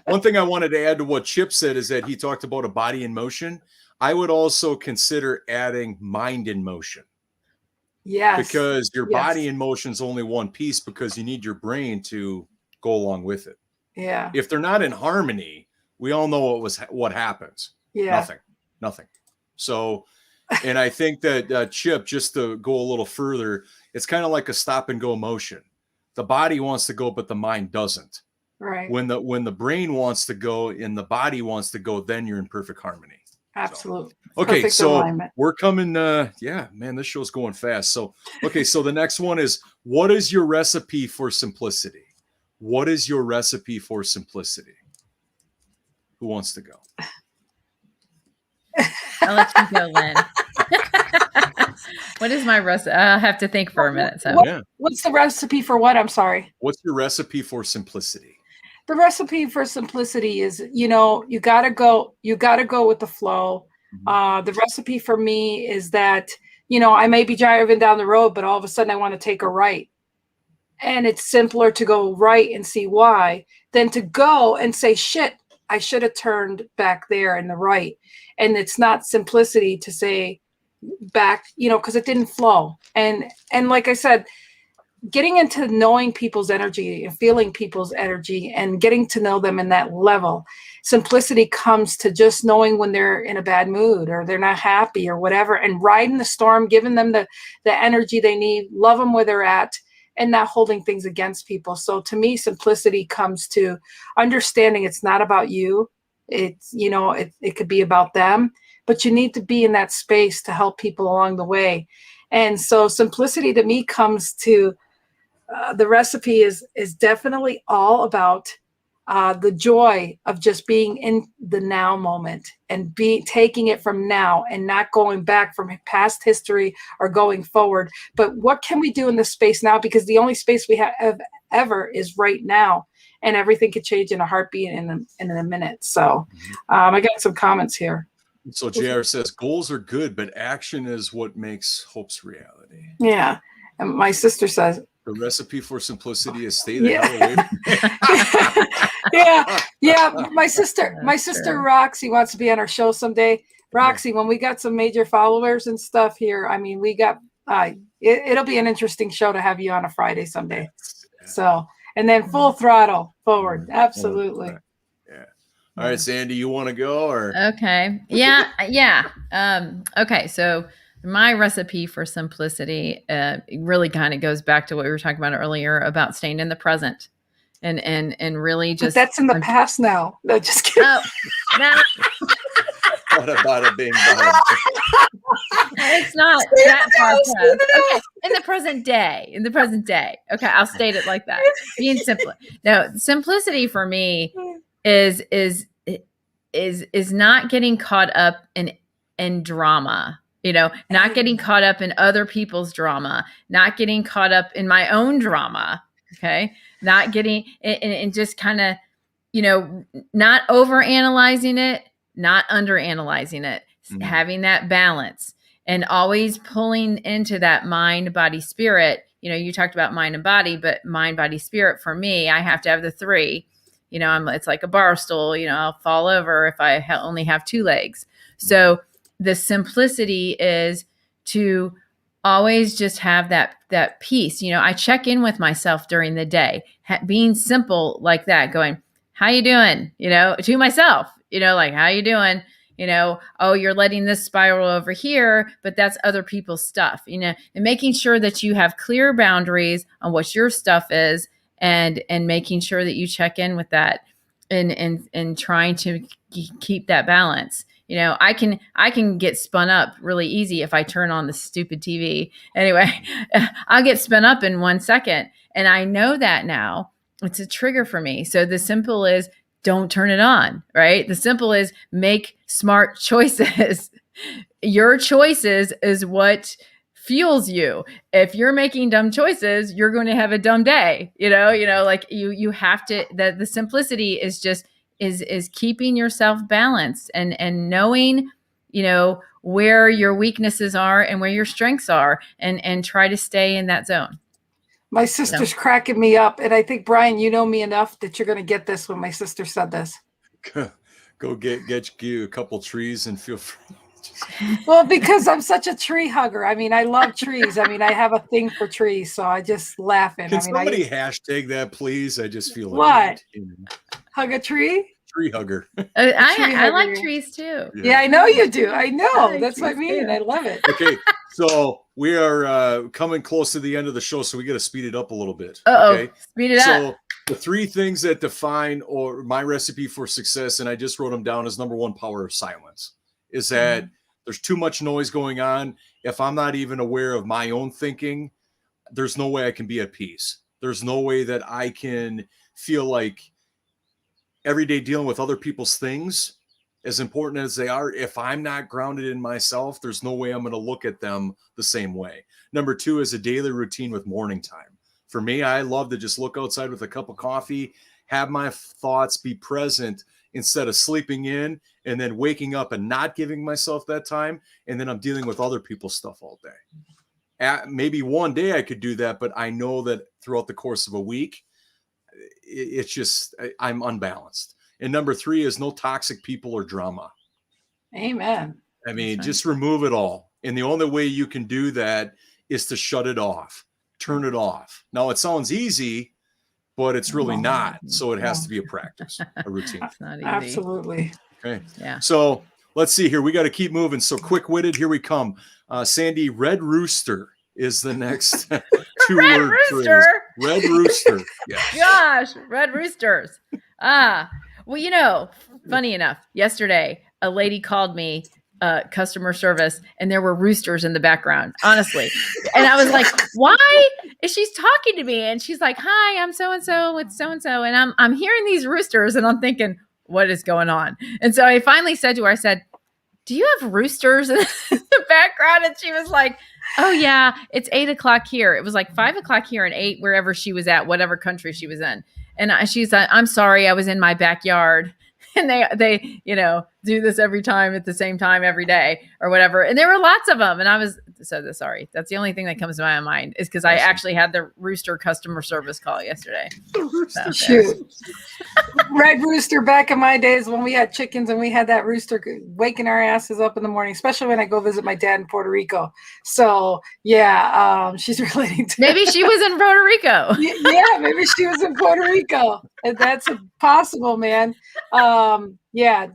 One thing I wanted to add to what Chip said is that he talked about a body in motion. I would also consider adding mind in motion. Yes. Because your body in motion is only one piece, because you need your brain to go along with it. Yeah. If they're not in harmony, we all know what happens. Yeah. Nothing. So, and I think that Chip, just to go a little further, it's kind of like a stop and go motion. The body wants to go, but the mind doesn't. Right. When the brain wants to go and the body wants to go, then you're in perfect harmony. Absolutely. So, okay. Perfect so alignment. We're coming, yeah, man, this show's going fast. So, okay. So the next one is, what is your recipe for simplicity? What is your recipe for simplicity? Who wants to go? I'll let you go, Lynn. What is my recipe? I'll have to think for a minute. So, what's the recipe for what? I'm sorry. What's your recipe for simplicity? The recipe for simplicity is, you gotta go with the flow. The recipe for me is that I may be driving down the road, but all of a sudden I want to take a right. And it's simpler to go right and see why than to go and say, shit, I should have turned back there in the right. And it's not simplicity to say back, because it didn't flow. And like I said, getting into knowing people's energy and feeling people's energy and getting to know them in that level. Simplicity comes to just knowing when they're in a bad mood or they're not happy or whatever, and riding the storm, giving them the energy they need, love them where they're at, and not holding things against people. So to me, simplicity comes to understanding it's not about you. It's, it could be about them, but you need to be in that space to help people along the way. And so simplicity to me comes to the recipe is definitely all about the joy of just being in the now moment and taking it from now and not going back from past history or going forward. But what can we do in this space now? Because the only space we have ever is right now, and everything could change in a heartbeat in a minute. So I got some comments here. So JR says goals are good, but action is what makes hopes reality. Yeah. And my sister says, the recipe for simplicity is stay the hell away from yeah. My sister Roxy wants to be on our show someday. Roxy, when we got some major followers and stuff here, I mean, we got it'll be an interesting show to have you on a Friday someday. So, and then full throttle forward. Absolutely. Yeah. All right, Sandy, you want to go or? Okay. Yeah. Okay. So my recipe for simplicity really kind of goes back to what we were talking about earlier about staying in the present and really just. But that's in the past now. No, just kidding. Oh, no. What about it being behind? It's not that far past. Okay. In the present day. Okay. I'll state it like that. Being simple. No, simplicity for me is not getting caught up in drama. Not getting caught up in other people's drama, not getting caught up in my own drama. Okay. Not getting and just kind of, not over analyzing it, not under analyzing it, having that balance and always pulling into that mind, body, spirit. You talked about mind and body, but mind, body, spirit for me, I have to have the three. It's like a bar stool, I'll fall over if I only have two legs. So the simplicity is to always just have that peace. I check in with myself during the day, being simple like that, going, how you doing? To myself, like, how you doing? Oh, you're letting this spiral over here, but that's other people's stuff, and making sure that you have clear boundaries on what your stuff is and making sure that you check in with that and trying to keep that balance. I can get spun up really easy if I turn on the stupid TV. Anyway, I'll get spun up in 1 second. And I know that now. It's a trigger for me. So the simple is don't turn it on, right? The simple is make smart choices. Your choices is what fuels you. If you're making dumb choices, you're going to have a dumb day. Like you have to, the simplicity is just, is keeping yourself balanced and knowing, where your weaknesses are and where your strengths are and try to stay in that zone. My sister's cracking me up. And I think, Brian, you know me enough that you're going to get this when my sister said this. Go get you a couple trees and feel free. Well, because I'm such a tree hugger. I mean, I love trees. I mean, I have a thing for trees, so I just laugh. Can somebody hashtag that, please? I just feel like hug a tree? Tree hugger. I like trees too. Yeah, I know you do. I know. That's what I mean. I love it. Okay, so we are coming close to the end of the show, so we got to speed it up a little bit. Okay? Speed it up. So the three things that define or my recipe for success, and I just wrote them down, is number one, power of silence. Is that there's too much noise going on. If I'm not even aware of my own thinking, there's no way I can be at peace. There's no way that I can feel like every day dealing with other people's things, as important as they are, if I'm not grounded in myself, there's no way I'm going to look at them the same way. Number two is a daily routine with morning time. For me, I love to just look outside with a cup of coffee have my thoughts be present instead of sleeping in and then waking up and not giving myself that time. And then I'm dealing with other people's stuff all day. Maybe one day I could do that, but I know that throughout the course of a week, it's just, I'm unbalanced. And number 3 is no toxic people or drama. Amen. I mean, just remove it all. And the only way you can do that is to shut it off, turn it off. Now, it sounds easy, but it's really not. So it has to be a practice, a routine. It's not easy. Absolutely. Okay. Yeah. So let's see here. We got to keep moving. So quick-witted, here we come. Sandy, red rooster is the next two-word phrase. Red rooster. Yeah. Gosh, red roosters. Well, funny enough, yesterday a lady called me customer service and there were roosters in the background, honestly. And I was like, why is she talking to me? And she's like, hi, I'm so-and-so with so-and-so. And I'm hearing these roosters and I'm thinking, what is going on? And so I finally said to her, I said, do you have roosters in the background? And she was like, oh yeah, it's 8:00 here. It was like 5:00 here and 8 wherever she was at, whatever country she was in. And she's like, I'm sorry, I was in my backyard. And they do this every time at the same time every day or whatever. And there were lots of them. And I was sorry. That's the only thing that comes to my mind is because I actually had the rooster customer service call yesterday. So, shoot. Red rooster back in my days when we had chickens and we had that rooster waking our asses up in the morning, especially when I go visit my dad in Puerto Rico. So yeah, she's relating to maybe she was in Puerto Rico. Yeah, maybe she was in Puerto Rico. That's possible, man. Yeah.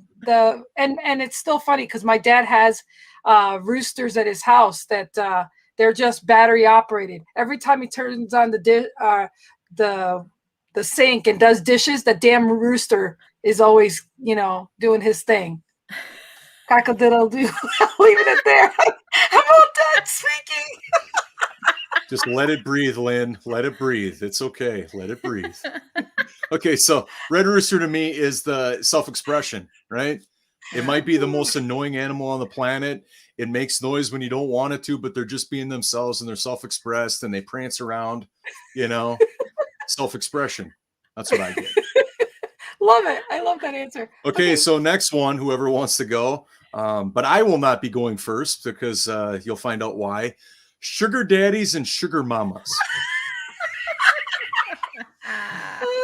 And it's still funny because my dad has roosters at his house that they're just battery operated. Every time he turns on the sink and does dishes, the damn rooster is always doing his thing. Cock-a-diddle-doo. Leave it there. How about that speaking? Just let it breathe, Lynn. Let it breathe. It's okay. Let it breathe. Okay, so red rooster to me is the self-expression, right? It might be the most annoying animal on the planet. It makes noise when you don't want it to, but they're just being themselves and they're self-expressed and they prance around, self-expression. That's what I get. Love it. I love that answer. Okay, so next one, whoever wants to go. But I will not be going first because you'll find out why. Sugar daddies and sugar mamas.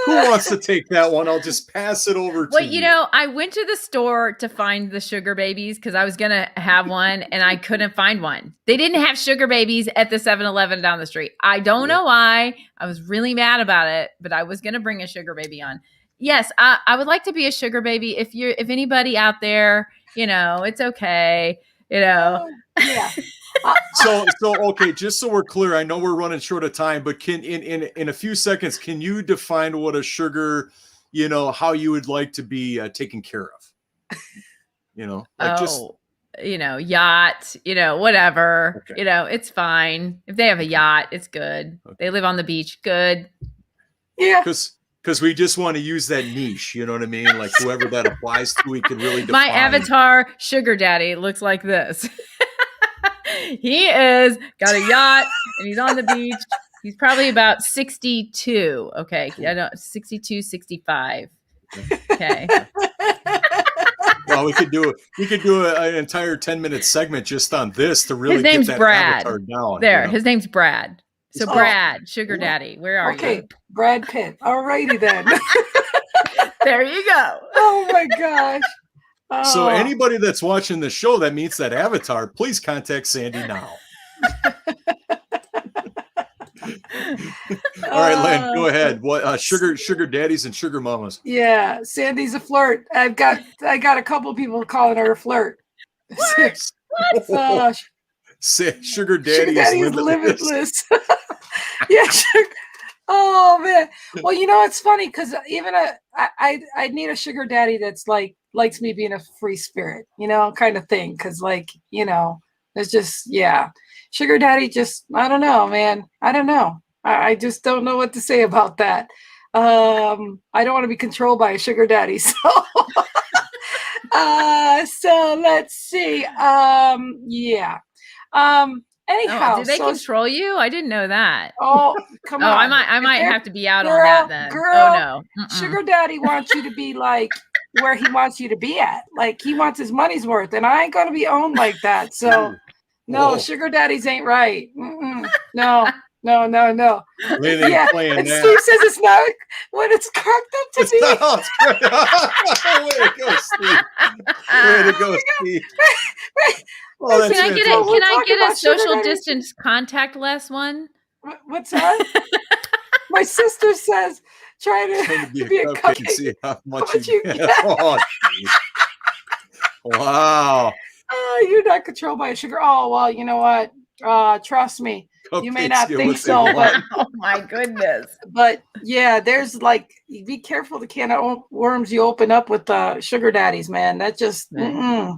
Who wants to take that one? I'll just pass it over to you. Well, I went to the store to find the sugar babies because I was going to have one and I couldn't find one. They didn't have sugar babies at the 7-Eleven down the street. I don't know why. I was really mad about it, but I was going to bring a sugar baby on. Yes, I would like to be a sugar baby. If anybody out there, it's okay, Yeah. So okay, just so we're clear, I know we're running short of time, but can in a few seconds, can you define what a sugar, how you would like to be taken care of? Yacht, whatever, Okay. It's fine. If they have a yacht, it's good. Okay. They live on the beach, good. Yeah. Because we just want to use that niche, you know what I mean? Like whoever that applies to, we can really define. My avatar sugar daddy looks like this. He is got a yacht and he's on the beach. He's probably about 62. Okay. I don't 62, 65. Okay. Well, we could do an entire 10-minute segment just on this to really His name's get that Brad. avatar down. There, his name's Brad. So Oh. Brad, sugar daddy, where are Okay, you? Brad Pitt. All righty then. There you go. Oh my gosh. So Oh. anybody that's watching the show that meets that avatar, please contact Sandy now. All right, Lynn, go ahead. What sugar daddies and sugar mamas? Yeah, Sandy's a flirt. I got a couple people calling her a flirt. What? Sugar daddy is limitless. Yeah. Oh man. Well, it's funny because even I need a sugar daddy that's likes me being a free spirit, kind of thing. Because there's just sugar daddy. Just I don't know, man. I don't know. I just don't know what to say about that. I don't want to be controlled by a sugar daddy. So, so let's see. Anyhow, do they control you? I didn't know that. Oh, come on. I might have to be out girl, on that then. Girl, oh no. Sugar daddy wants you to be like where he wants you to be at. Like he wants his money's worth, and I ain't gonna be owned like that. So no, sugar daddies ain't right. No. Yeah, and Steve says it's not what it's cracked up to be. Way to go, Steve. Way to go, Steve. Well, can I get a social distance contactless one? What's that? My sister says, try to be a cupcake and see how much you get. Oh, wow. You're not controlled by sugar. Oh, well, you know what? Trust me. Cupcakes, you may not think so, but oh my goodness. But yeah, there's like, be careful the can of worms you open up with sugar daddies, man. That just,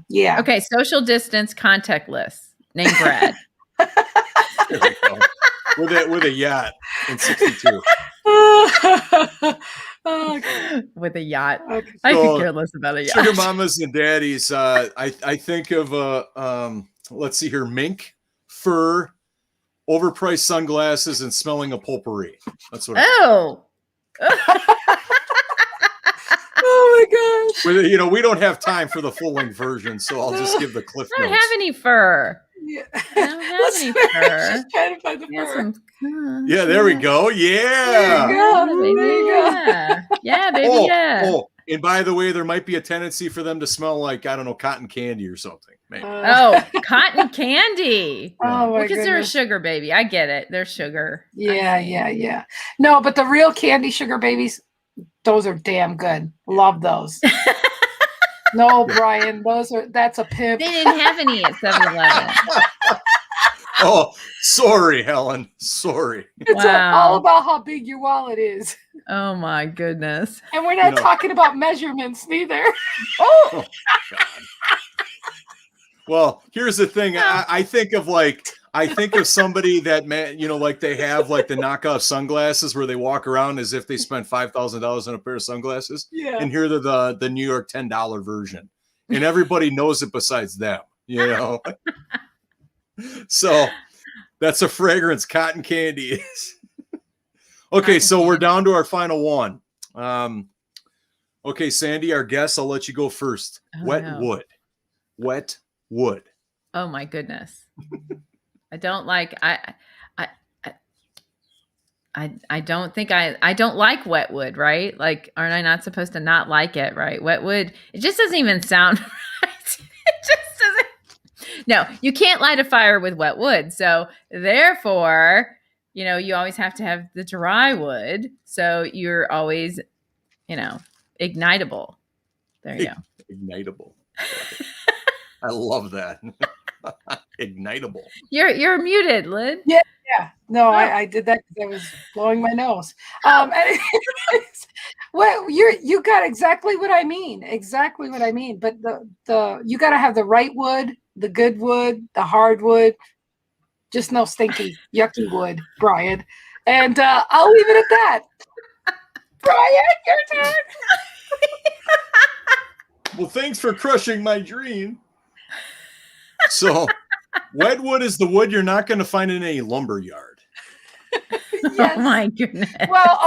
yeah. Okay, social distance contactless. Name Brad. There we go. With a yacht in 62. With a yacht. Okay. I could care less about a yacht. Sugar mamas and daddies. I think of let's see here, mink, fur, overpriced sunglasses, and smelling a potpourri. That's what. Oh my gosh! We don't have time for the full length version, so I'll just give the cliff notes. I don't have any fur. Yeah. I don't have any fur. Just trying to find the fur. Yeah, there we go. Yeah. There you go. Yeah, baby. Oh, and by the way, there might be a tendency for them to smell like, I don't know, cotton candy or something. Maybe. Cotton candy. Oh my because they're a sugar baby. I get it. They're sugar. Yeah. No, but the real candy sugar babies, those are damn good. Love those. No, Brian, that's a pimp. They didn't have any at 7-Eleven. Oh, sorry, Helen. Sorry. It's all about how big your wallet is. Oh my goodness. And we're not talking about measurements neither. Oh God. Well, here's the thing. I think of somebody that, like they have like the knockoff sunglasses where they walk around as if they spent $5,000 on a pair of sunglasses. Yeah. And here they're the New York $10 version. And everybody knows it besides them, So that's a fragrance cotton candy is. Okay, so we're down to our final one. Okay, Sandy, our guest, I'll let you go first. Wet wood. Oh my goodness. I don't like I don't like wet wood, right? Like, aren't I not supposed to not like it, right? Wet wood, it just doesn't even sound right. It just doesn't. No, you can't light a fire with wet wood. So therefore, you always have to have the dry wood. So you're always, ignitable. There you go. Ignitable. I love that. Ignitable. You're muted, Lynn. Yeah. No, I did that because I was blowing my nose. Anyways, well, you got exactly what I mean. Exactly what I mean. But the you got to have the right wood, the good wood, the hard wood. Just no stinky, yucky wood, Brian. And I'll leave it at that. Brian, your turn. Well, thanks for crushing my dream. So, wet wood is the wood you're not going to find in any lumber yard. Yes. Oh my goodness. Well,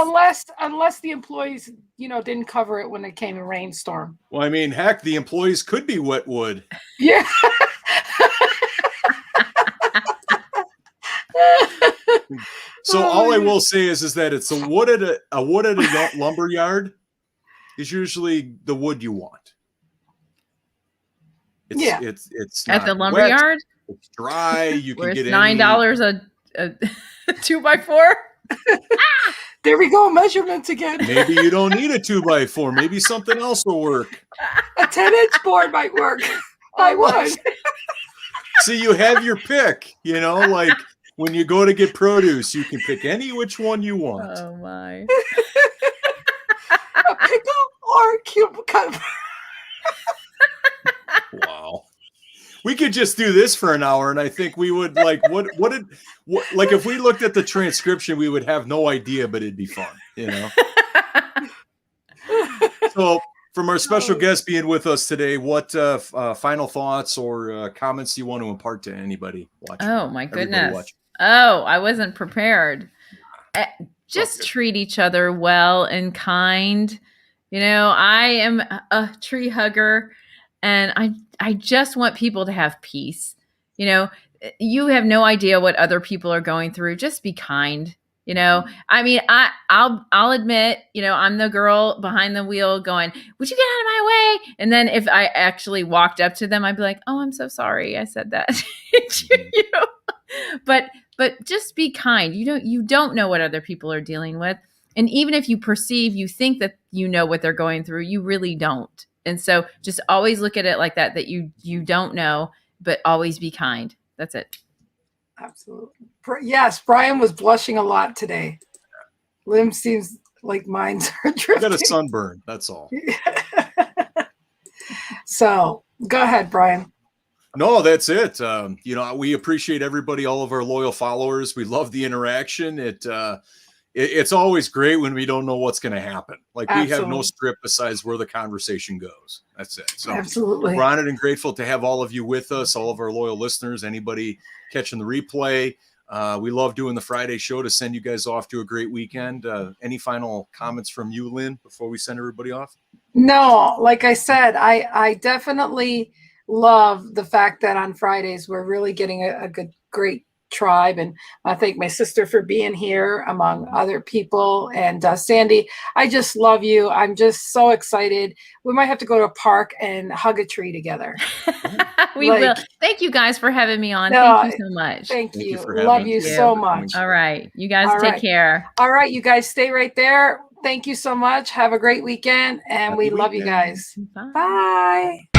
unless the employees, didn't cover it when it came a rainstorm. Well, I mean, heck, the employees could be wet wood. Yeah. So all I will say is that it's a wood at a lumber yard is usually the wood you want. It's at the lumber yard. It's dry. You can get $9 a 2x4. There we go. Measurements again. Maybe you don't need a 2x4. Maybe something else will work. A 10-inch board might work. I would. See, you have your pick. Like when you go to get produce, you can pick any which one you want. Oh my! A pickle or a cucumber. Wow. We could just do this for an hour, and I think we would like if we looked at the transcription, we would have no idea, but it'd be fun, So From our special guest being with us today, what final thoughts or comments you want to impart to anybody watching? Oh, my goodness. Oh, I wasn't prepared. Just treat each other well and kind. You know, I am a tree hugger, and I just want people to have peace. You know, you have no idea what other people are going through. Just be kind. You know, I mean, I'll admit, you know, I'm the girl behind the wheel going, would you get out of my way? And then if I actually walked up to them, I'd be like, oh, I'm so sorry I said that. You know? But just be kind. You don't know what other people are dealing with. And even if you you think that you know what they're going through, you really don't. And so just always look at it like that you don't know, but always be kind. That's it. Absolutely. Yes, Brian was blushing a lot today. Lim seems like mine's are drifting. I got a sunburn, that's all. So go ahead, Brian. No, that's it. You know, we appreciate everybody, all of our loyal followers. We love the interaction. It's always great when we don't know what's going to happen. Like we have no script besides where the conversation goes. That's it. So absolutely, we're honored and grateful to have all of you with us, all of our loyal listeners, anybody catching the replay. We love doing the Friday show to send you guys off to a great weekend. Any final comments from you, Lynn, before we send everybody off? No, like I said, I definitely love the fact that on Fridays we're really getting a great tribe, and I thank my sister for being here among other people. And Sandy, I just love you. I'm just so excited. We might have to go to a park and hug a tree together. We will. Thank you guys for having me on. Thank you so much. Thank you. Love you so much. All right. You guys take care. All right. You guys stay right there. Thank you so much. Have a great weekend. And we love you guys. Bye. Bye.